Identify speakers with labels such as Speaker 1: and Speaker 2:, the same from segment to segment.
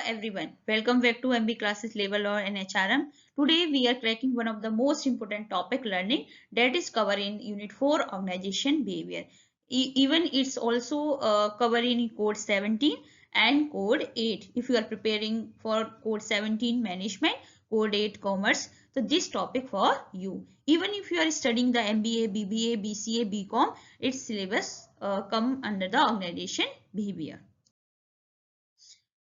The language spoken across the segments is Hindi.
Speaker 1: everyone, welcome back to MB Classes Labor Law and HRM. Today we are cracking one of the most important topic learning that is covered in Unit 4 Organization Behavior. Even it's also covered in Code 17 and Code 8. If you are preparing for Code 17 Management, Code 8 Commerce, so this topic for you. Even if you are studying the MBA, BBA, BCA, BCom, its syllabus come under the Organization Behavior.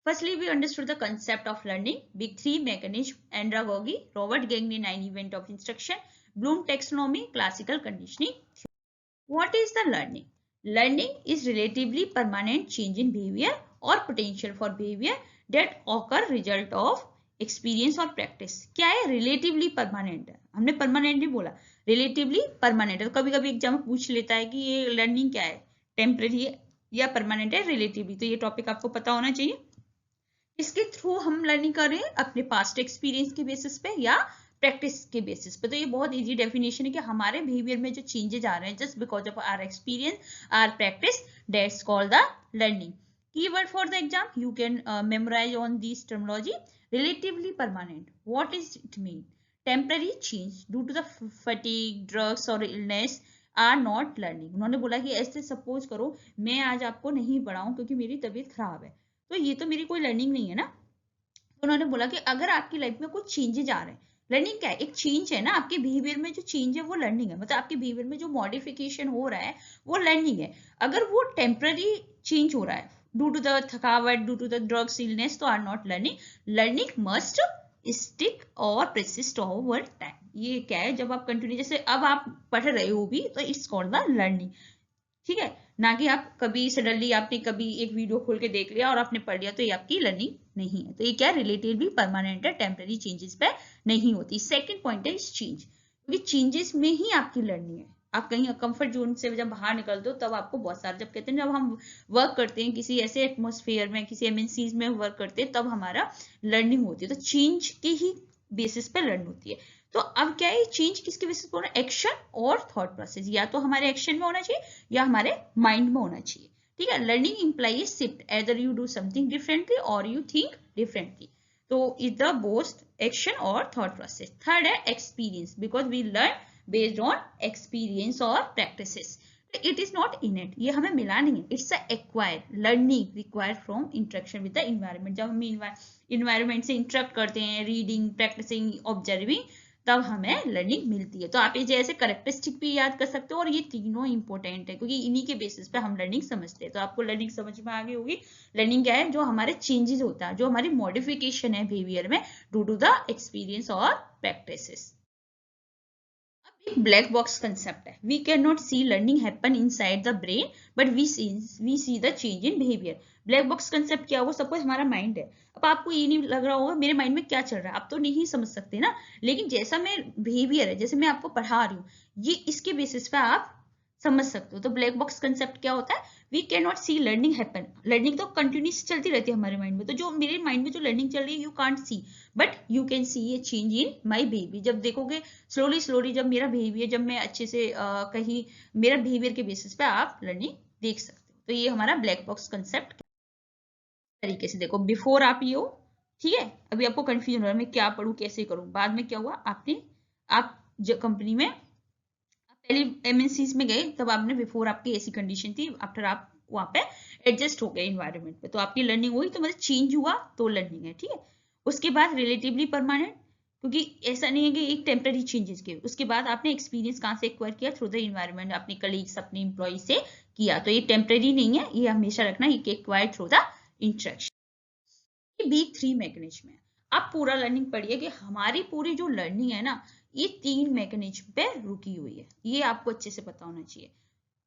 Speaker 1: Firstly, we understood the concept of learning, big three mechanism, andragogy, Robert Gagné 9 event of instruction, Bloom taxonomy, classical conditioning. What is the learning? Learning is relatively permanent change in behavior or potential for behavior that occur result of experience और प्रैक्टिस. क्या है? रिलेटिवली परमानेंट है. हमने परमानेंट नहीं बोला, रिलेटिवली परमानेंट है. कभी कभी एग्जाम पूछ लेता है कि ये लर्निंग क्या है, टेम्पररी या परमानेंट है, रिलेटिवली. तो ये टॉपिक आपको पता होना चाहिए. इसके थ्रू हम लर्निंग कर रहे हैं अपने पास्ट एक्सपीरियंस के बेसिस पे या प्रैक्टिस के बेसिस पे. तो ये बहुत इजी डेफिनेशन है कि हमारे बिहेवियर में जो चेंजेस आ रहे हैं just because of our experience, our practice, that's called the learning. Keyword for the exam you can memorise on this terminology. Relatively permanent, what is it mean? Temporary change due to the fatigue, drugs और इलनेस आर नॉट लर्निंग. उन्होंने बोला कि ऐसे सपोज करो मैं आज आपको नहीं पढ़ाऊं क्योंकि मेरी तबीयत खराब है, तो ये तो मेरी कोई लर्निंग नहीं है ना. तो उन्होंने बोला कि अगर आपकी लाइफ में कुछ चेंजेस आ रहे हैं, लर्निंग क्या है? एक चेंज है ना, आपके बिहेवियर में जो चेंज है वो लर्निंग है. मतलब आपके बिहेवियर में जो मॉडिफिकेशन हो रहा है वो लर्निंग है. अगर वो टेम्पररी चेंज हो रहा है ड्यू टू द थकावट, due to the drugs, illness, तो are not learning. Learning must stick और प्रेसिस्ट ओवर टाइम. ये क्या है? जब आप कंटिन्यू, जैसे अब आप पढ़ रहे हो भी तो इट्स कॉल्ड द लर्निंग. ठीक है ना, कि आप कभी सडनली आपने कभी एक वीडियो खोल के देख लिया और आपने पढ़ लिया, तो ये आपकी लर्निंग नहीं है. तो ये क्या, रिलेटिवली परमानेंट है, टेम्पररी चेंजेस पे नहीं होती. सेकंड पॉइंट है इस चेंज, क्योंकि चेंजेस में ही आपकी लर्निंग है. आप कहीं कंफर्ट जोन से जब बाहर निकलते हो तब आपको बहुत सारा, जब कहते हैं जब हम वर्क करते हैं किसी ऐसे एटमोसफेयर में, किसी एमएनसीज में वर्क करते हैं, तब हमारा लर्निंग होती है. तो चेंज के ही बेसिस पे लर्न होती है. तो अब क्या है, चेंज किसके बेसिस पे होना? एक्शन और थॉट प्रोसेस. या तो हमारे एक्शन में होना चाहिए या हमारे माइंड में होना चाहिए. ठीक है. Learning implies shift, either you do something differently और यू थिंक डिफरेंटली. तो इज द बोथ एक्शन और थॉट प्रोसेस. थर्ड है experience, because we learn based on experience और practices. It is not innate, ये हमें मिला नहीं है. It's acquired learning required from interaction with the environment. जब हम इन्वायरमेंट से इंटरेक्ट करते हैं, रीडिंग, प्रैक्टिसिंग, ऑब्जर्विंग, तब हमें लर्निंग मिलती है. तो आप ये जैसे करेक्टरिस्टिक भी याद कर सकते हो, और ये तीनों इंपॉर्टेंट है क्योंकि इन्हीं के बेसिस पे हम लर्निंग समझते हैं. तो आपको लर्निंग समझ में आ गई होगी. लर्निंग क्या है? जो हमारे चेंजेस होता है, जो हमारी मॉडिफिकेशन है बिहेवियर में ड्यू टू द एक्सपीरियंस और प्रैक्टिसेस. ब्लैक बॉक्स कंसेप्ट है. We can not see learning happen inside the brain but we see the change in behaviour. Black box concept क्या हुआ? सपोज हमारा माइंड है. अब आपको ये नहीं लग रहा होगा मेरे माइंड में क्या चल रहा है, आप तो नहीं समझ सकते ना. लेकिन जैसा मैं बिहेवियर है, जैसे मैं आपको पढ़ा रही हूँ, ये इसके बेसिस पे आप समझ सकते हो. तो ब्लैक बॉक्स कंसेप्ट क्या होता है? We can not see learning happen. Learning तो कंटिन्यूस चलती रहती है हमारे माइंड में. तो जो मेरे माइंड में जो लर्निंग चल रही है you can't see, but you can see A change in my behaviour. जब देखोगे स्लोली स्लोली, जब मेरा बिहेवियर, जब मैं अच्छे से कहीं मेरा बिहेवियर के बेसिस पे आप लर्निंग देख सकते हो. तो ये हमारा ब्लैक बॉक्स कंसेप्ट तरीके से देखो. बिफोर आप ये हो, ठीक है, अभी आपको कंफ्यूजन हो रहा है मैं क्या पढ़ूं, कैसे करूं. बाद में क्या हुआ, आप जो कंपनी में पहले एमएनसीज में गए तब आपने, बिफोर आपकी ऐसी कंडीशन थी, आफ्टर आप वहां पे एडजस्ट हो गए इन्वायरमेंट पे, तो आपकी लर्निंग हुई. तो मतलब चेंज हुआ तो लर्निंग है. ठीक है. उसके बाद रिलेटिवली परमानेंट, क्योंकि ऐसा नहीं है कि एक टेम्पररी चेंजेस के. उसके बाद आपने एक्सपीरियंस कहाँ से एक्वायर किया? थ्रू द इन्वायरमेंट, अपने कलीग्स, अपने एम्प्लॉय से किया. तो ये टेम्पररी नहीं है, ये हमेशा रखना, ये acquire through the interaction. Big three mechanism है. आप पूरा लर्निंग पढ़िए कि हमारी पूरी जो लर्निंग है ना, ये तीन मैकेनिज्म पे रुकी हुई है. ये आपको अच्छे से पता होना चाहिए.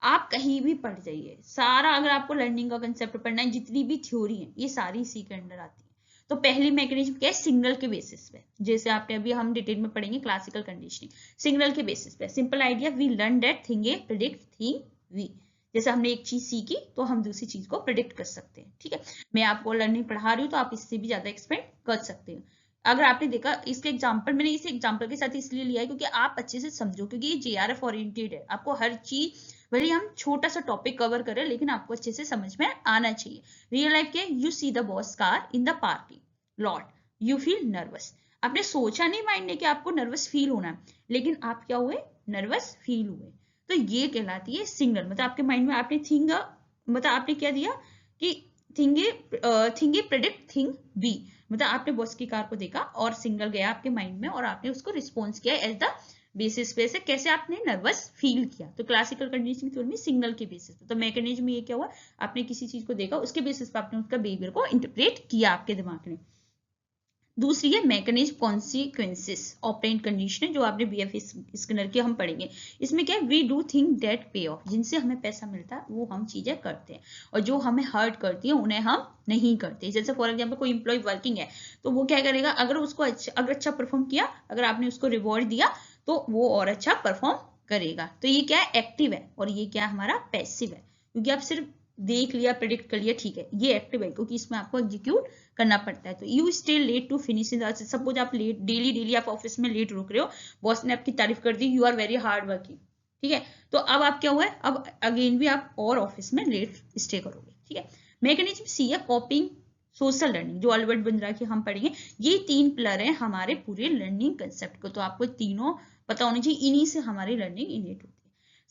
Speaker 1: आप कहीं भी पढ़ जाइए, सारा अगर आपको लर्निंग का कंसेप्ट पढ़ना है, जितनी भी थ्योरी है ये सारी इसी के अंडर आती है. तो पहली मैकेनिज्म क्या है? सिग्नल के बेसिस पे. जैसे आपने अभी हम डिटेल में पढ़ेंगे क्लासिकल कंडीशनिंग. सिग्नल के बेसिस पे simple idea, we learn that thing a predict thing we. जैसे हमने एक चीज सीखी तो हम दूसरी चीज को प्रेडिक्ट कर सकते हैं. ठीक है. मैं आपको लर्निंग पढ़ा रही हूँ तो आप इससे भी ज्यादा एक्सपेक्ट कर सकते हैं. अगर आपने देखा इसके एग्जांपल, मैंने इस एग्जांपल के साथ इसलिए लिया है क्योंकि आप अच्छे से समझो, क्योंकि ये जेआरएफ ओरिएंटेड है. आपको हर चीज, भले हम छोटा सा टॉपिक कवर करें, लेकिन आपको अच्छे से समझ में आना चाहिए. रियल लाइफ के, you see the boss car in the parking. Lot, you feel nervous. आपने सोचा नहीं माइंड ने कि आपको नर्वस फील होना है, लेकिन आप क्या हुए, नर्वस फील हुए। तो ये कहलाती है सिग्नल। मतलब आपके माइंड में आपने थिंग, मतलब आपने क्या दिया कि thing a predict thing be, मतलब आपने बॉस की कार को देखा और सिग्नल गया आपके माइंड में और आपने उसको रिस्पॉन्स किया एज द बेसिस पे से कैसे आपने नर्वस फील किया। तो क्लासिकल कंडीशनिंग थ्योरी में सिग्नल के बेसिस पे, तो मैकेनिज्म में ये क्या हुआ, आपने किसी चीज को देखा उसके बेसिस पे आपने उसका बिहेवियर को इंटरप्रेट किया आपके दिमाग में। दूसरी है मैकेनिज्म कॉन्सिक्वेंसेस ऑपरेंट कंडीशन, जो आपने बीएफ स्किनर की हम पढ़ेंगे। इसमें क्या है, वी डू थिंग दैट पे ऑफ, जिनसे हमें पैसा मिलता है वो हम चीजें करते हैं, और जो हमें हर्ट करती है उन्हें हम नहीं करते। जैसे फॉर एग्जाम्पल कोई इंप्लॉय वर्किंग है तो वो क्या करेगा, अगर उसको अच्छा परफॉर्म किया, अगर आपने उसको रिवॉर्ड दिया तो वो और अच्छा परफॉर्म करेगा। तो ये क्या है, एक्टिव है, और ये क्या हमारा पैसिव है, क्योंकि आप सिर्फ देख लिया, प्रेडिक्ट कर लिया, ठीक है, ये एक्टिव है क्योंकि इसमें आपको एग्जीक्यूट करना पड़ता है। तो you stay late to finish in, suppose आप लेट डेली आप ऑफिस में लेट रुक रहे हो, बॉस ने आपकी तारीफ कर दी, you are very hard working, ठीक है, तो अब आप क्या हुआ है, अब अगेन भी आप और ऑफिस में लेट स्टे करोगे, ठीक है। मैकेनिज्म सी है कॉपिंग सोशल लर्निंग, जो अल्बर्ट बंद्रा की हम पढ़ेंगे। ये 3 पिलर हैं हमारे पूरे लर्निंग कंसेप्ट को, तो आपको तीनों पता होनी चाहिए, इन्हीं से हमारी लर्निंग इनेट होती है।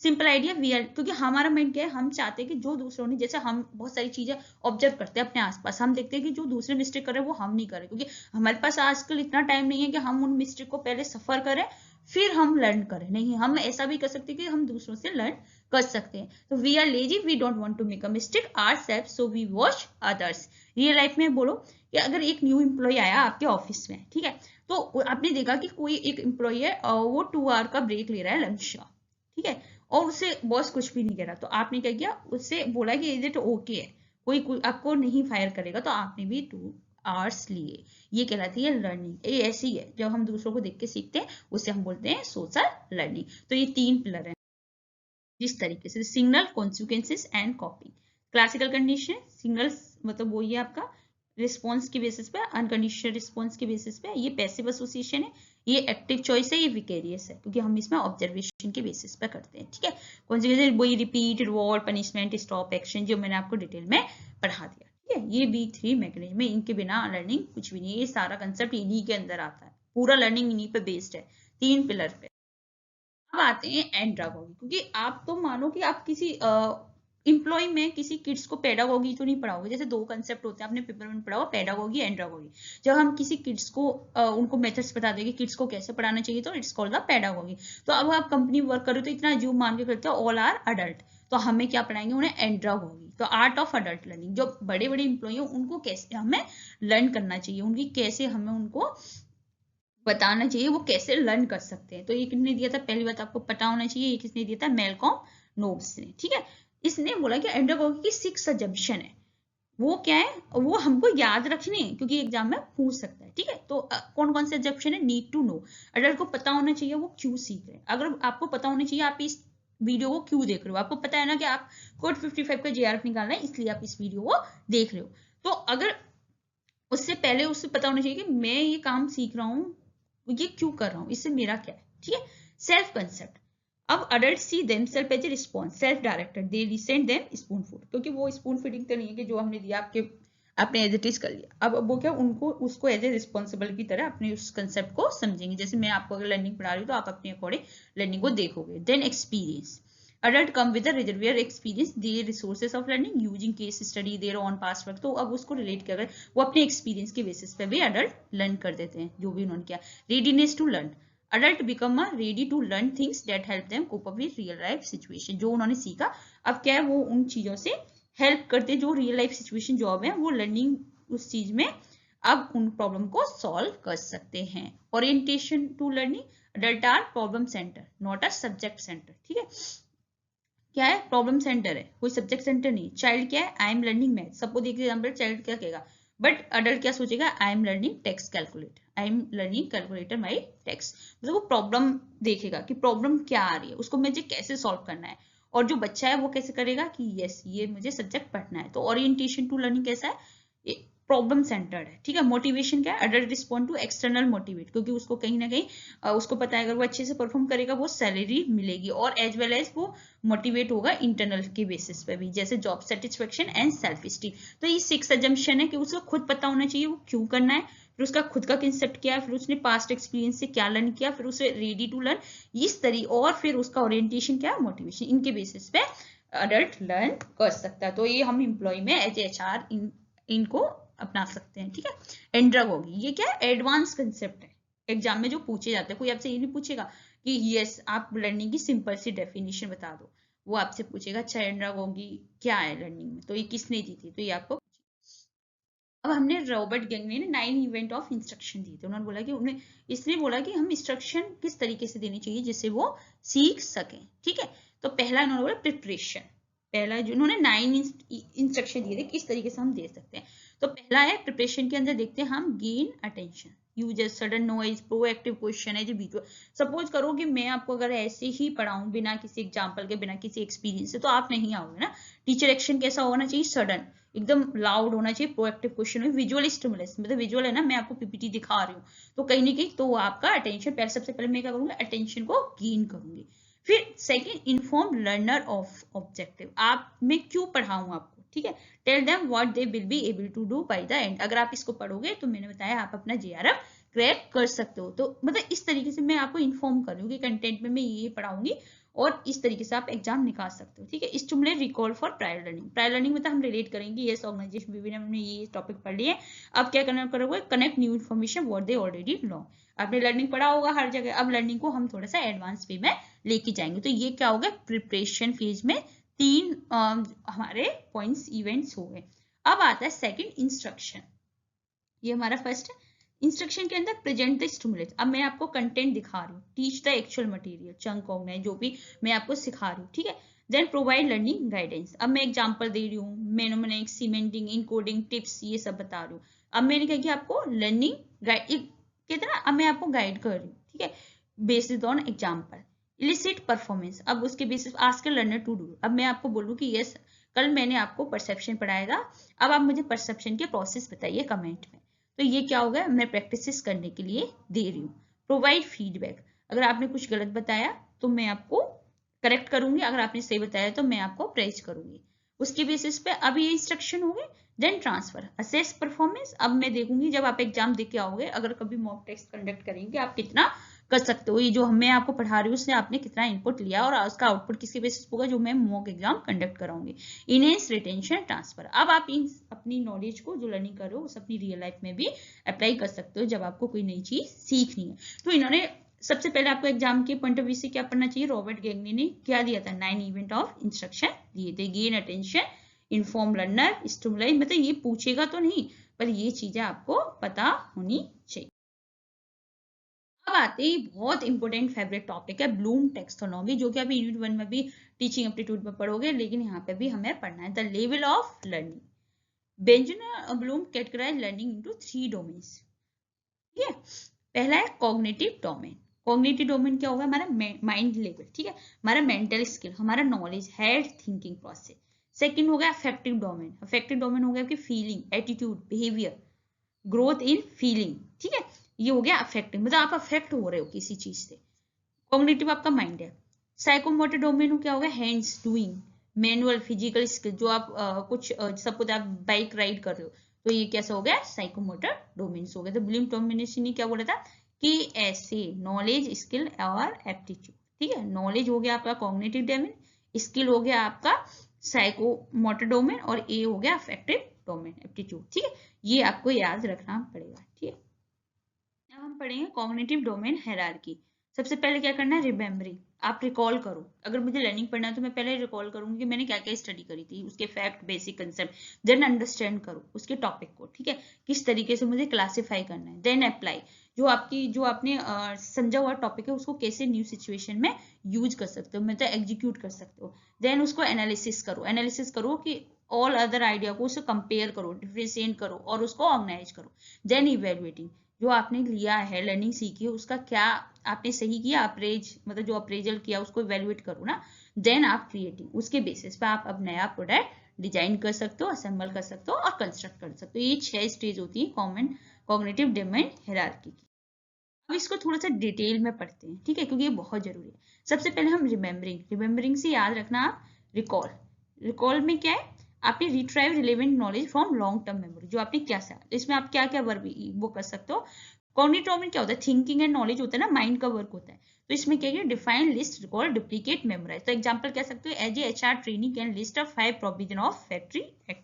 Speaker 1: सिंपल आइडिया, वी आर, क्योंकि हमारा माइंड क्या है, हम चाहते हैं कि जो दूसरों ने, जैसे हम बहुत सारी चीजें ऑब्जर्व करते हैं अपने आसपास, हम देखते हैं कि जो दूसरे मिस्टेक कर रहे हैं वो हम नहीं करें, क्योंकि हमारे पास आजकल इतना टाइम नहीं है कि हम उन मिस्टेक को पहले सफर करें फिर हम लर्न करें। नहीं, हम ऐसा भी कर सकते हैं कि हम दूसरों से लर्न कर सकते हैं। तो we are lazy, we don't want to make a mistake ourselves, so we watch others. Real life में बोलो कि अगर एक न्यू एम्प्लॉय आया आपके ऑफिस में, ठीक है, तो आपने देखा कि कोई एक एम्प्लॉय है, वो 2 आवर का ब्रेक ले रहा है लंच का, ठीक है, और उससे बॉस कुछ भी नहीं कह रहा, तो आपने क्या किया, उससे बोला कि इज इट ओके है, कोई आपको नहीं फायर करेगा, तो आपने भी 2 आवर्स लिए। ये कहलाती है लर्निंग। ये ऐसी है, जब हम दूसरों को देख के सीखते हैं उसे हम बोलते हैं सोशल लर्निंग। तो ये 3 पिलर है जिस तरीके से, signal, consequences and copy. Classical condition, signals मतलब वो ये आपका रिस्पॉन्स के बेसिस पे, अनकंडीशनल रिस्पॉन्स के बेसिस पे, ये पैसिव एसोसिएशन है, ये एक्टिव चॉइस है, ये विकेरियस है, क्योंकि हम इसमें ऑब्जर्वेशन के बेसिस पे करते हैं, ठीक है। कॉन्सिक्वेंसेस वही repeat, reward, punishment, stop, action, जो मैंने आपको डिटेल में पढ़ा दिया, ठीक है। ये B3 मैकेनिज्म, इनके बिना लर्निंग कुछ भी नहीं है, ये सारा कंसेप्ट इन्हीं के अंदर आता है, पूरा लर्निंग इन्हीं पे बेस्ड है, 3 पिलर पे। अब आते हैं एंड्रागोगी, क्योंकि आप तो मानो कि आप किसी एम्प्लॉय में किसी किड्स को पेडागोगी तो नहीं पढ़ाओगे। जैसे 2 कंसेप्ट होते हैं, आपने पेपर में पढ़ा हुआ, पेडागोगी, एंड्रागोगी। जब हम किसी किड्स को उनको मेथड्स बता देंगे किड्स को कैसे पढ़ाना चाहिए, तो इट्स कॉल्ड द पेडागोगी। तो अब आप कंपनी वर्क करो तो इतना अज्यूम मान के करते हो ऑल आर अडल्ट, तो हमें क्या पढ़ाएंगे उन्हें, एंड्रागोगी। तो आर्ट ऑफ अडल्ट लर्निंग, जो बड़े बड़े एम्प्लॉय हो उनको कैसे हमें लर्न करना चाहिए, उनकी कैसे हमें उनको बताना चाहिए, वो कैसे लर्न कर सकते हैं। तो ये किसने दिया था, पहली बात आपको पता होना चाहिए, ये किसने दिया था, मेलकॉम नोब्स ने, ठीक है। इसने बोला कि एंड्रागोगी की 6 अजम्पशन है, वो क्या है, वो हमको याद रखने हैं क्योंकि एग्जाम में पूछ सकता है, ठीक है। तो कौन कौन से अजम्पशन है, नीड टू नो, अडल्ट को पता होना चाहिए वो क्यों सीख रहे हैं। अगर आपको पता होना चाहिए आप इस वीडियो को क्यों देख रहे हो, आपको पता है ना कि आप कोड 55 का JRF निकालना है, इसलिए आप इस वीडियो को देख रहे हो। तो अगर उससे पहले उसे पता होना चाहिए कि मैं ये काम सीख रहा हूँ, ये क्यों कर रहा हूँ, इससे मेरा क्या है, ठीक है। सेल्फ कंसेप्ट, अब adult see themselves as a response, self directed, they send them spoon food, क्योंकि वो स्पून फीडिंग तो नहीं है कि जो हमने दिया आपने एज इट इज कर लिया। अब वो क्या, उनको उसको एज ए रिस्पॉन्सिबल की तरह अपने उस कंसेप्ट को समझेंगे। जैसे मैं आपको अगर लर्निंग पढ़ा रही हूँ तो आप अपने अकॉर्डिंग लर्निंग को देखोगे। Then experience, adult come with a reservoir experience, their resources of learning using case study, their own past work। तो अब उसको रिलेट कर वो अपने एक्सपीरियंस के बेसिस पे भी अडल्ट लर्न कर देते हैं जो भी उन्होंने किया। Readiness to learn, adult become a ready to learn things that help them cope up with real life situation। जो उन्होंने सीखा अब क्या है, वो उन चीजों से हेल्प करते, जो रियल लाइफ सिचुएशन जॉब है वो लर्निंग उस चीज में अब उन प्रॉब्लम को सॉल्व कर सकते हैं। Orientation to learning, adult are problem center not a subject center, ठीक है। क्या है, प्रॉब्लम सेंटर है, कोई सब्जेक्ट सेंटर नहीं। चाइल्ड क्या है, I am learning math, suppose एक एग्जांपल, चाइल्ड क्या कहेगा, बट अडल्ट क्या सोचेगा, I am learning text calculate, I am learning calculator my text. मतलब वो प्रॉब्लम देखेगा कि प्रॉब्लम क्या आ रही है, उसको मुझे कैसे सॉल्व करना है। और जो बच्चा है वो कैसे करेगा कि यस ये मुझे सब्जेक्ट पढ़ना है। तो ओरिएंटेशन टू लर्निंग कैसा है, प्रॉब्लम सेंटर्ड है, ठीक है। मोटिवेशन क्या है, adult respond to external motivate, क्योंकि उसको कहीं ना कहीं उसको पता है अगर वो अच्छे से परफॉर्म करेगा वो सैलरी मिलेगी, और एज वेल एज वो मोटिवेट होगा इंटरनल के बेसिस पे भी, जैसे job satisfaction and self esteem. तो ये 6 अजम्पशन है कि उसको खुद पता होना चाहिए वो क्यों करना है, फिर उसका खुद का कंसेप्ट क्या है, फिर उसने पास्ट एक्सपीरियंस से क्या लर्न किया, फिर उसे रेडी टू लर्न इस तरीके, और फिर उसका ओरिएंटेशन क्या है, मोटिवेशन, इनके बेसिस पे अडल्ट लर्न कर सकता है। तो ये हम एम्प्लॉय में एज एचआर इनको अपना सकते हैं, ठीक है। एंड्रागोगी ये क्या है, एडवांस कंसेप्ट है, एग्जाम में जो पूछे जाते हैं। कोई आपसे ये नहीं पूछेगा कि यस आप लर्निंग की सिंपल सी डेफिनेशन बता दो, वो आपसे पूछेगा अच्छा एंड्रागोगी क्या है लर्निंग में, तो ये किसने दी थी, तो ये आपको। अब हमने रॉबर्ट गैंगनी ने 9 इवेंट ऑफ इंस्ट्रक्शन दिए थे, उन्होंने बोला कि उन्हें इसलिए बोला कि हम इंस्ट्रक्शन किस तरीके से देनी चाहिए जिससे वो सीख सकें, ठीक है। तो पहला उन्होंने बोला प्रिपरेशन, पहला जो उन्होंने 9 इंस्ट्रक्शन दिए थे किस तरीके से हम दे सकते हैं। तो पहला है प्रिपरेशन के अंदर देखते हैं हम gain attention, use sudden noise, proactive question है जो विजुअल। सपोज करो कि मैं आपको अगर ऐसे ही पढ़ाऊं बिना किसी एग्जांपल के, बिना किसी एक्सपीरियंस से, तो आप नहीं आओगे ना। टीचर एक्शन कैसा होना चाहिए, सडन, एकदम लाउड होना चाहिए, प्रोएक्टिव क्वेश्चन में विजुअल स्टिमुलस, मतलब विजुअल है ना, मैं आपको पीपीटी दिखा रही हूँ तो कहीं ना कहीं तो आपका अटेंशन, पहले सबसे पहले मैं क्या करूंगी, अटेंशन को गेन करूंगी। फिर second, inform learner of objective, आप मैं क्यों पढ़ाऊं आपको, ठीक है। Tell them what they will be able to do by the end, अगर आप इसको पढ़ोगे तो मैंने बताया आप अपना जेआरएफ क्रैक कर सकते हो। तो मतलब इस तरीके से मैं आपको इन्फॉर्म कर रही हूँ कि कंटेंट में मैं ये पढ़ाऊंगी, और इस तरीके से आप एग्जाम निकाल सकते हो, ठीक है। Stimulate recall for prior learning, prior learning में तो हम रिलेट करेंगे, ये ऑर्गेनाइजेशन भी हमने ये टॉपिक पढ़ लिए। अब क्या करना करोगे, connect new information what they already know, आपने लर्निंग पढ़ा होगा हर जगह, अब लर्निंग को हम थोड़ा सा एडवांस वे में लेके जाएंगे। तो ये क्या हो गया, प्रिपरेशन फेज में 3 हमारे पॉइंट्स इवेंट्स हो गए। अब आता है सेकंड, इंस्ट्रक्शन, ये हमारा फर्स्ट है। इंस्ट्रक्शन के अंदर प्रेजेंट द स्टिमुलेट, अब मैं आपको कंटेंट दिखा रही हूँ, teach the actual material, chunk organise जो भी मैं आपको सिखा रही हूँ, ठीक है। देन प्रोवाइड लर्निंग गाइडेंस, अब मैं एग्जांपल दे रही हूँ, मेनोमेनिक्स, सीमेंटिंग, इनकोडिंग टिप्स, ये सब बता रही हूँ। अब मैंने कहा कि आपको लर्निंग गाइड कितना, अब मैं आपको गाइड कर रही हूँ, ठीक है, based on example. Elicit performance, अब उसके basis ask learner to do, अब मैं आपको बोलूँ कि यस कल मैंने आपको परसेप्शन पढ़ाया था, अब आप मुझे परसेप्शन के प्रोसेस बताइए कमेंट में। तो ये क्या होगा, मैं प्रैक्टिस करने के लिए दे रही हूँ। प्रोवाइड फीडबैक, अगर आपने कुछ गलत बताया तो मैं आपको करेक्ट करूंगी, अगर आपने सही बताया तो मैं आपको प्रेज करूंगी, उसके बेसिस पे। अब ये इंस्ट्रक्शन हो गए। देन ट्रांसफर, असेस परफॉर्मेंस, अब मैं देखूंगी जब आप एग्जाम दे के आओगे, अगर कभी मॉक टेस्ट कंडक्ट करेंगे आप कितना कर सकते हो, ये जो मैं आपको पढ़ा रही हूँ उसने आपने कितना इनपुट लिया और उसका आउटपुट किसके बेसिस होगा, जो मैं मॉक एग्जाम कंडक्ट कराऊंगी। इनहेंस रिटेंशन ट्रांसफर, अब आप इन अपनी नॉलेज को जो लर्निंग कर रहे हो उस अपनी रियल लाइफ में भी अप्लाई कर सकते हो जब आपको कोई नई चीज सीखनी है। तो इन्होंने सबसे पहले आपको एग्जाम के पॉइंट ऑफ व्यू से क्या पढ़ना चाहिए, रॉबर्ट गैंगनी ने क्या दिया था, 9 इवेंट ऑफ इंस्ट्रक्शन दिए थे। Gain attention, inform learner, stimuli, मतलब ये पूछेगा तो नहीं पर ये चीजें आपको पता होनी चाहिए। अब आते ही बहुत इंपॉर्टेंट फेवरेट टॉपिक है ब्लूम टेक्सोनॉमी, जो कि अभी यूनिट 1 में भी टीचिंग एप्टीट्यूड में पढ़ोगे, लेकिन यहाँ पे भी हमें पढ़ना है। The level of learning, Benjamin Bloom categorise learning into 3 domains, ठीक है। पहला है कॉग्निटिव डोमेन, कॉग्निटिव डोमेन क्या होगा, हमारा माइंड लेवल, ठीक है, हमारा मेंटल स्किल, हमारा knowledge, head thinking process. Second हो गया अफेक्टिव डोमेन, अफेक्टिव डोमेन हो गया आपकी feeling, attitude, behaviour, growth in feeling, ठीक है, ये हो गया अफेक्टिव, मतलब आप अफेक्ट हो रहे हो किसी चीज से। कॉग्निटिव आपका माइंड है। साइकोमोटर डोमेन क्या होगा, hands, doing, manual, physical skill, जो आप कुछ सपोज आप बाइक राइड कर रहे हो तो ये कैसा हो गया, साइकोमोटर डोमेन्स हो गया। तो ब्लूम डोमिनेशन ने क्या बोला था कि ऐसे नॉलेज, स्किल और एप्टीट्यूड, ठीक है, नॉलेज हो गया आपका कॉग्निटिव डोमेन, स्किल हो गया आपका साइकोमोटर डोमेन, और ए हो गया अफेक्टिव डोमेन, एप्टीट्यूड, ठीक है, ये आपको याद रखना पड़ेगा, ठीक है। अब हम पढ़ेंगे कॉग्निटिव डोमेन हायरार्की। सबसे पहले क्या करना है, रिमेम्बरिंग, आप रिकॉल करो, अगर मुझे लर्निंग पढ़ना है तो मैं पहले रिकॉल करूंगी कि मैंने क्या क्या स्टडी करी थी, उसके fact, basic concept, then understand करो उसके टॉपिक को, ठीक है, किस तरीके से मुझे क्लासीफाई करना है, देन अप्लाई, जो आपने समझा हुआ टॉपिक है उसको कैसे न्यू सिचुएशन में यूज कर सकते हो, मतलब एग्जीक्यूट कर सकते हो। देन उसको एनालिसिस करो कि ऑल अदर आइडिया को उससे कंपेयर करो, डिफरेंशिएट करो और उसको ऑर्गेनाइज करो। देन इवेल्युएटिंग, जो आपने लिया है, लर्निंग सीखी है, उसका क्या आपने सही किया, अप्रेज, मतलब जो अप्रेजल किया उसको इवेल्युएट करो ना। देन आप क्रिएटिंग, उसके बेसिस पे आप अब नया प्रोडक्ट डिजाइन कर सकते हो, असेंबल कर सकते हो और कंस्ट्रक्ट कर सकते हो। ये 6 स्टेज होती है कॉमन कॉग्निटिव डोमेन हायरार्की की। अब इसको थोड़ा सा डिटेल में पढ़ते हैं, ठीक है, क्योंकि ये बहुत जरूरी है। सबसे पहले हम रिमेम्बरिंग से याद रखना आप रिकॉल में क्या है, आपने retrieve relevant knowledge from long term memory, जो आपने क्या सा इसमें आप क्या क्या वर्क वो कर सकते हो। कॉग्निटिव डोमेन क्या होता है, थिंकिंग एंड नॉलेज होता है ना, माइंड का वर्क होता है। तो इसमें क्या है, define, list, recall, duplicate, memorise. तो एग्जांपल कह सकते हो, as a HR training can list of 5 provision of factory act,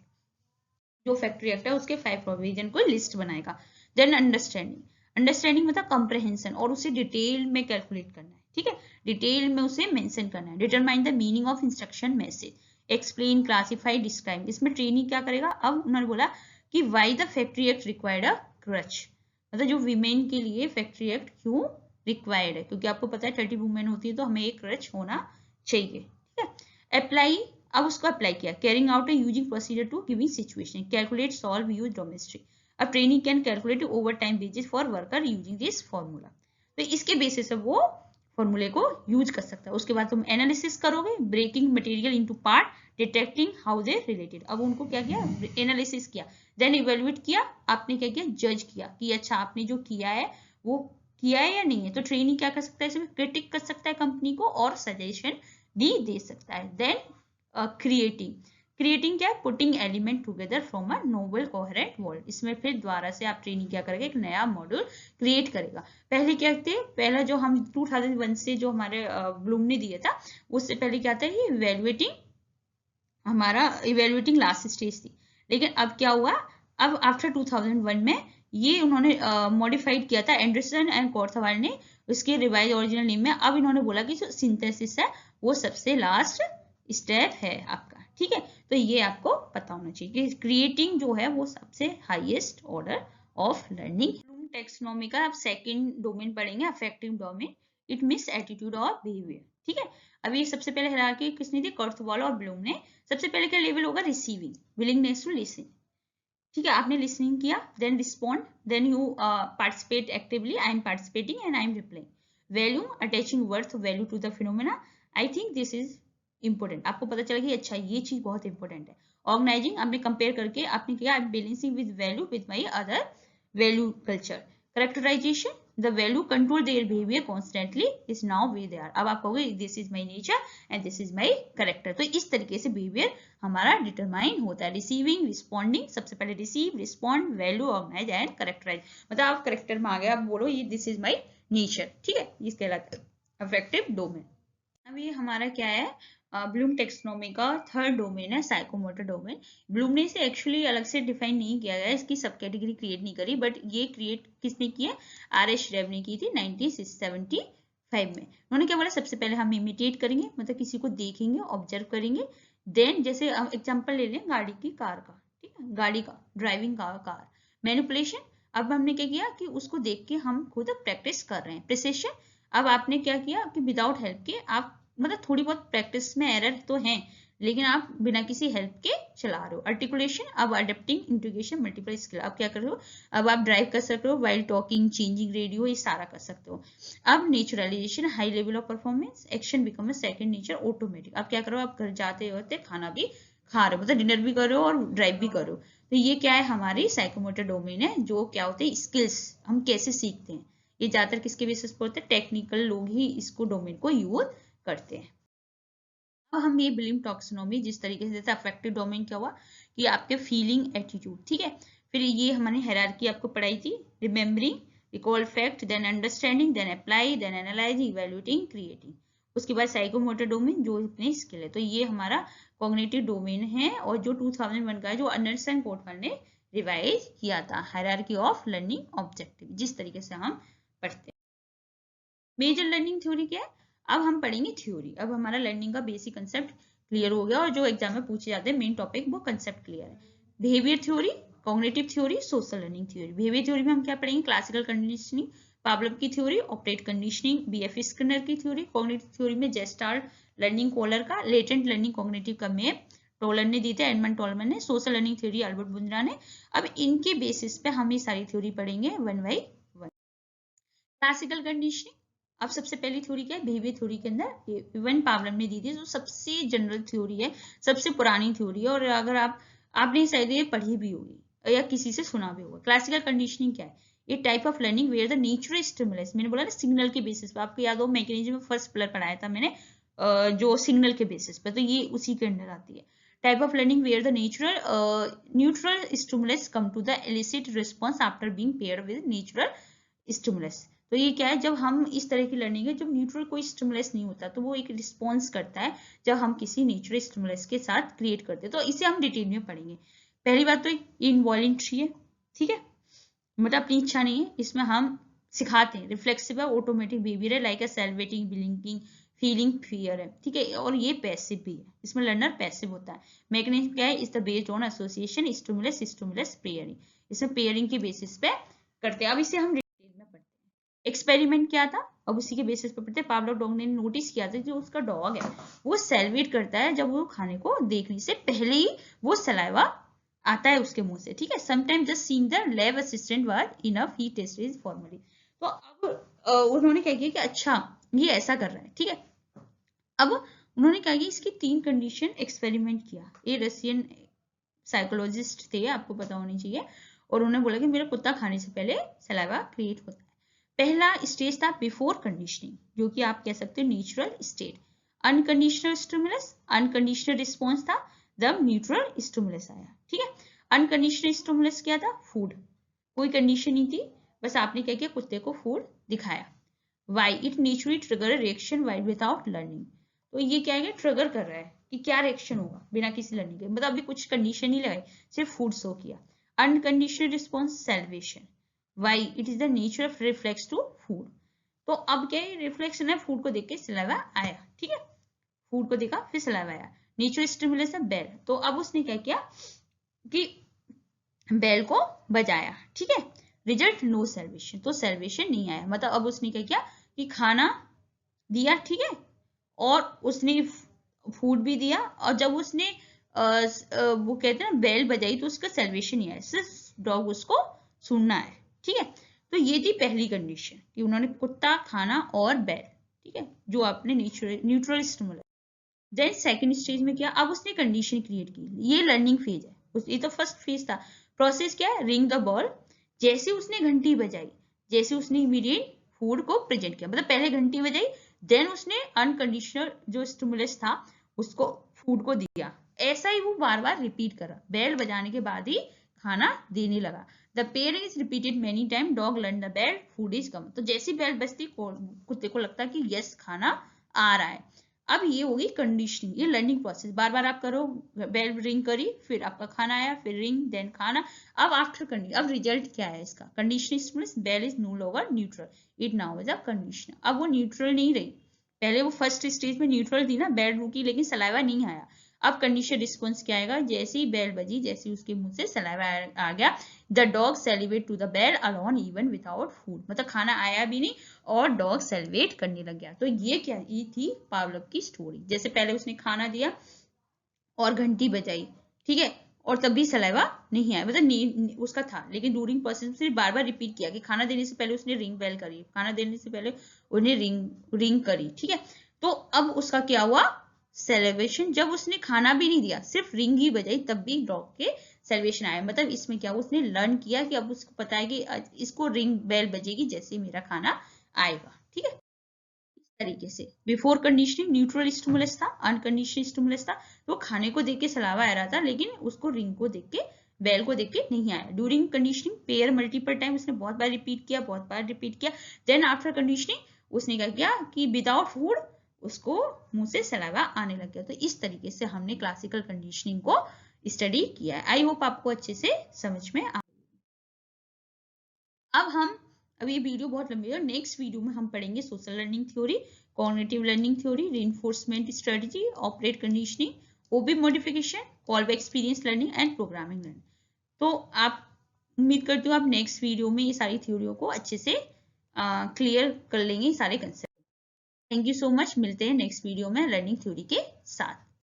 Speaker 1: जो फैक्ट्री एक्ट है उसके 5 प्रोविजन को लिस्ट बनाएगा। देन अंडरस्टैंडिंग मतलब कंप्रहेंशन, और उसे डिटेल में कैलकुलेट करना है, ठीक है, डिटेल में उसे मेंशन करना है। Determine the meaning of instruction message, explain, classify, describe. इसमें ट्रेनिंग क्या करेगा, अब उन्होंने बोला कि why the factory act required a creche, मतलब जो वीमेन के लिए फैक्ट्री एक्ट क्यों रिक्वायर्ड है, क्योंकि आपको पता है 30 वुमेन होती है तो हमें एक क्रच होना चाहिए, ठीक है। अप्लाई, अब उसको अप्लाई किया, carrying out a using procedure to giving situation, calculate, solve, use, domestic. अब training can calculate overtime basis for worker using this formula, तो इसके बेसिस से वो फॉर्मूले को यूज कर सकता है। उसके बाद तुम एनालिसिस करोगे, breaking material into part, detecting how they related. अब उनको क्या किया, एनालिसिस किया, देन इवेल्युएट किया, आपने क्या किया, जज किया कि अच्छा आपने जो किया है वो किया है या नहीं है। तो ट्रेनिंग क्या कर सकता है, इसमें क्रिटिक कर सकता है कंपनी को और सजेशन भी दे सकता है। देन क्रिएटिंग क्या है, putting element together from a novel coherent world. इसमें फिर दोबारा से आप ट्रेनिंग क्या करेगा, एक नया मॉड्यूल क्रिएट करेगा। पहले क्या थे, पहला जो हम 2001 से जो हमारे ब्लूम ने दिया था, उससे पहले क्या था, ये इवेल्युएटिंग लास्ट स्टेज थी। लेकिन अब क्या हुआ, अब आफ्टर 2001 में ये उन्होंने मॉडिफाइड किया था, एंडरसन एंड कोर्थवाल ने उसके रिवाइज ओरिजिनल नेम में। अब इन्होंने बोला कि जो सिंथेसिस है वो सबसे लास्ट स्टेप है आपका, ठीक है। तो ये आपको पता होना चाहिए कि क्रिएटिंग जो है वो सबसे highest order of learning. Bloom taxonomy का आप सेकंड डोमेन पढ़ेंगे, affective domain, it means attitude और बिहेवियर, ठीक है। अभी सबसे पहले हायरार्की किसने दी, कोर्थवाल और ब्लूम ने। सबसे पहले क्या लेवल होगा, रिसीविंग, विलिंगनेस टू लिसन, ठीक है, आपने लिसनिंग किया, then respond, then you participate actively, I am participating and I am replying. Value, attaching worth value to the phenomena, I think this is important, आपको पता चला कि अच्छा ये चीज बहुत इंपॉर्टेंट है। ऑर्गेनाइजिंग, आपने कंपेयर करके आपने किया, I am balancing with value with my other value culture. Characterisation, the value control their behavior constantly is now where they are। अब आप कहोगे this is my nature and this is my character। तो इस तरीके से behavior हमारा डिटरमाइन होता है। रिसीविंग, रिस्पॉन्डिंग, सबसे पहले receive, respond, value, organise and characterise. मतलब आप करेक्टर में आ गए, आप बोलो ये दिस इज माई नेचर, ठीक है, ये कहलाता है अफेक्टिव डोमेन। अब ये हमारा क्या है, ब्लूम टेक्सोनॉमी का थर्ड डोमेन है, साइकोमोटर डोमेन। ब्लूम ने इसे एक्चुअली अलग से डिफाइन नहीं किया गया, इसकी सब कैटेगरी क्रिएट नहीं करी, बट ये क्रिएट किसने की है, आर.एस. श्रेव ने की थी 1975 में। उन्होंने क्या बोला, सबसे पहले हम इमिटेट करेंगे, मतलब किसी को देखेंगे, ऑब्जर्व करेंगे। देन जैसे हम एग्जाम्पल ले लें गाड़ी की, कार का, ठीक है, गाड़ी का ड्राइविंग का, कार मैनिपुलेशन। अब हमने क्या किया कि उसको देख के हम खुद प्रैक्टिस कर रहे हैं। प्रिसिशन, अब आपने क्या किया कि विदाउट हेल्प के आप, मतलब थोड़ी बहुत प्रैक्टिस में एरर तो है लेकिन आप बिना किसी हेल्प के चला रहे हो। आर्टिकुलेशन, अब अडेप्टिंग, इंटीग्रेशन, मल्टीपल स्किल, अब क्या कर रहे हो, अब आप ड्राइव कर सकते हो वाइल टॉकिंग, चेंजिंग रेडियो, ये सारा कर सकते हो। अब naturalisation, high level of performance, action become a second nature, automatic. अब क्या करो, आप घर जाते होते खाना भी खा रहे हो, मतलब डिनर भी कर रहे हो और ड्राइव भी कर रहे हो। तो ये क्या है, हमारी साइकोमोटर डोमेन है, जो क्या होते हैं स्किल्स, हम कैसे सीखते हैं। ये ज्यादातर किसके बेसिस पर होते हैं, टेक्निकल लोग ही इसको डोमेन को यूज करते हैं। अब हम ये ब्लूम टैक्सोनॉमी जिस तरीके से, जैसे अफेक्टिव डोमेन क्या हुआ कि आपके फीलिंग, एटीट्यूड, ठीक है। फिर ये हमने हायरार्की आपको पढ़ाई थी, remembering, recall fact, then understanding, then apply, then analysing, evaluating, creating. उसके बाद साइकोमोटर डोमेन जो अपने स्किल है। तो ये हमारा कॉग्निटिव डोमेन है, और जो 2001 का है, जो एंडरसन कोर्थवाल ने रिवाइज किया था, हायरार्की ऑफ लर्निंग ऑब्जेक्टिव, जिस तरीके से हम पढ़ते हैं। मेजर लर्निंग थ्योरी क्या है, अब हम पढ़ेंगे थ्योरी। अब हमारा लर्निंग का बेसिक कंसेप्ट क्लियर हो गया, और जो एग्जाम में पूछे जाते हैं मेन टॉपिक वो कंसेप्ट क्लियर है। Behaviour theory, cognitive theory, social learning theory. Behaviour theory में हम क्या पढ़ेंगे, क्लासिकल कंडीशनिंग, पावलोव की theory, operate conditioning, BF Skinner की थ्योरी। कॉग्निटिव थ्योरी में जेस्टाल्ट लर्निंग कोलर का, लेटेंट लर्निंग कॉग्निटिव का मैप टोलर ने दी थे, एडमंड टॉलमन ने। सोशल लर्निंग थ्योरी अल्बर्ट बुंद्रा ने। अब इनके बेसिस पे हम ये सारी थ्योरी पढ़ेंगे one by one. Classical conditioning, अब सबसे पहली थ्योरी क्या है, बिहेवियर थ्योरी के अंदर इवन पावलम ने दी थी, जो सबसे जनरल थ्योरी है, सबसे पुरानी थ्योरी है, और अगर आपने शायद ये पढ़ी भी होगी या किसी से सुना भी होगा। क्लासिकल कंडीशनिंग क्या है, ये type of learning where the natural stimulus, मैंने बोला ना सिग्नल के बेसिस पे, आपको याद हो मैकेनिज्म में फर्स्ट पिलर पढ़ाया था मैंने, जो सिग्नल के बेसिस पे, तो ये उसी के अंदर आती है। Type of learning where the neutral stimulus come to the elicit response after being paired with natural stimulus. तो ये क्या है, जब हम इस तरह की लर्निंग है जब न्यूट्रल कोई स्टिमुलस नहीं होता, तो वो एक रिस्पॉन्स करता है जब हम किसी नेचुरल स्टिमुलस के साथ क्रिएट करते हैं। तो इसे हम डिटेल में पढ़ेंगे। पहली बात तो इनवॉलंटरी है, ठीक है, मतलब अपनी इच्छा नहीं है, इसमें हम सिखाते हैं। रिफ्लेक्सिव है, ऑटोमेटिक बिहेवियर है, लाइक अ सेलिब्रेटिंग, ब्लिंकिंग, फीलिंग, फियर है, ठीक है, और ये पैसिव भी है, इसमें लर्नर पैसिव होता है। मैकेनिज्म क्या है, is the based on association, stimulus pairing, इसमें पेयरिंग के बेसिस पे करते हैं। अब इसे हम डिटेल में पढ़ते हैं। एक्सपेरिमेंट क्या था, अब उसी के बेसिस पे पढ़ते हैं। पावलोव डॉग ने नोटिस किया था जो उसका डॉग है वो सेलिब्रेट करता है जब वो खाने को देखने से पहले ही वो सलाइवा आता है उसके मुंह से, ठीक है। Sometime just seeing the lab assistant was enough, he tested it formally. तो अब उन्होंने क्या किया कि अच्छा ये ऐसा कर रहा है, ठीक है। अब उन्होंने क्या किया, इसकी 3 कंडीशन एक्सपेरिमेंट किया। ये रशियन साइकोलॉजिस्ट थे, आपको पता होनी चाहिए, और उन्होंने बोला कि मेरा कुत्ता खाने से पहले सलाइवा क्रिएट होता है। पहला स्टेज था बिफोर कंडीशनिंग, जो कि आप कह सकते हो natural state. Unconditional stimulus, unconditional response था जब न्यूट्रल स्टिमुलस आया, ठीक है। अनकंडीशनल स्टिमुलस क्या था, फूड, कोई कंडीशन नहीं थी, बस आपने क्या किया, कुत्ते को फूड दिखाया। Why it naturally trigger reaction why without learning, तो ये क्या है, ट्रिगर कर रहा है कि क्या रिएक्शन होगा बिना किसी लर्निंग के, मतलब अभी कुछ कंडीशन नहीं लगाई, सिर्फ फूड शो किया। Unconditional response salivation, why it is the nature of reflex to food, तो अब क्या है, रिफ्लेक्शन है, फूड को देख के सलाइवा आया, ठीक है, फूड को देखा फिर सलाइवा आया। नेचुरल स्टिमुलस है बेल, तो अब उसने क्या किया कि बेल को बजाया, ठीक है। रिजल्ट नो सैल्वेशन, तो सैल्वेशन नहीं आया, मतलब अब उसने क्या किया कि खाना दिया, ठीक है, और उसने फूड भी दिया, और जब उसने वो कहते हैं ना बेल बजाई, तो उसका सैल्वेशन नहीं आया, सिर्फ डॉग उसको सुनना है, ठीक है। तो ये थी पहली कंडीशन कि उन्होंने कुत्ता, खाना और बेल, ठीक है, जो आपने neutral stimulus. Then second stage में क्या, अब उसने कंडीशन क्रिएट की, ये लर्निंग फेज है, ये तो फर्स्ट फेज था। प्रोसेस क्या है, रिंग द बॉल, जैसे उसने घंटी बजाई, जैसे उसने इमीडिएट फूड को प्रेजेंट किया, मतलब पहले घंटी बजाई, देन उसने अनकंडीशनल जो स्टिमुलस था उसको, फूड को दिया, ऐसा ही वो बार बार रिपीट करा, बेल बजाने के बाद ही खाना देने लगा। The pair is repeated many time, dog learn the bell, food is come, तो जैसी बेल बजती कुत्ते को लगता कि यस खाना आ रहा है। अब ये होगी कंडीशनिंग, ये लर्निंग प्रोसेस, बार बार आप करो, बेल रिंग करी, फिर आपका खाना आया, फिर रिंग, देन खाना। अब आफ्टर कंडीशन, अब रिजल्ट क्या है इसका, conditioning stimulus, bell is no longer neutral, it now is a conditioner. अब वो न्यूट्रल नहीं रही, पहले वो फर्स्ट स्टेज में न्यूट्रल थी ना, बेल रुकी लेकिन सलाइवा नहीं आया। अब कंडीशन रिस्पॉन्स क्या आएगा, जैसे ही बेल बजी, जैसे उसके मुंह से सलाइवा आ गया, the dog salivate to the bell alone even without food, मतलब खाना आया भी नहीं और डॉग सेलिब्रेट करने लग गया। तो ये क्या, ये थी पावलोव की स्टोरी, जैसे पहले उसने खाना दिया और घंटी बजाई, ठीक है, और तब भी सलाइवा नहीं आया, मतलब उसका था, लेकिन ड्यूरिंग प्रोसेस में बार बार रिपीट किया कि खाना देने से पहले उसने रिंग बेल करी, खाना देने से पहले उन्हें रिंग करी, ठीक है। तो अब उसका क्या हुआ, सेलिब्रेशन, जब उसने खाना भी नहीं दिया, सिर्फ रिंग ही बजाई, तब भी डॉग के सेलिब्रेशन आया, मतलब इसमें क्या, उसने लर्न किया कि अब उसको पता है कि इसको रिंग बेल बजेगी जैसे मेरा खाना आएगा, ठीक है। इस तरीके से बिफोर कंडीशनिंग न्यूट्रल स्टिमुलस था, अनकंडीशनल स्टिमुलस था, तो खाने को देख के सलावा आ रहा था, लेकिन उसको रिंग को देख के, बेल को देख के नहीं आया। During conditioning pair multiple time, उसने बहुत बार रिपीट किया, बहुत बार रिपीट किया। देन आफ्टर कंडीशनिंग उसने क्या किया कि विदाउट फूड उसको मुंह से सलावा आने लग गया। तो इस तरीके से हमने क्लासिकल कंडीशनिंग को स्टडी किया है। आई होप आपको अच्छे से समझ में आ। अब ये वीडियो बहुत लंबी है, नेक्स्ट वीडियो में हम पढ़ेंगे social learning theory, cognitive learning theory, reinforcement strategy, operate conditioning, OB modification, Kolb experience learning and programming learning. तो आप, उम्मीद करती हूँ आप नेक्स्ट वीडियो में ये सारी थ्योरियों को अच्छे से क्लियर कर लेंगे, सारे concept. Thank you so much, मिलते हैं नेक्स्ट वीडियो में लर्निंग थ्योरी के साथ।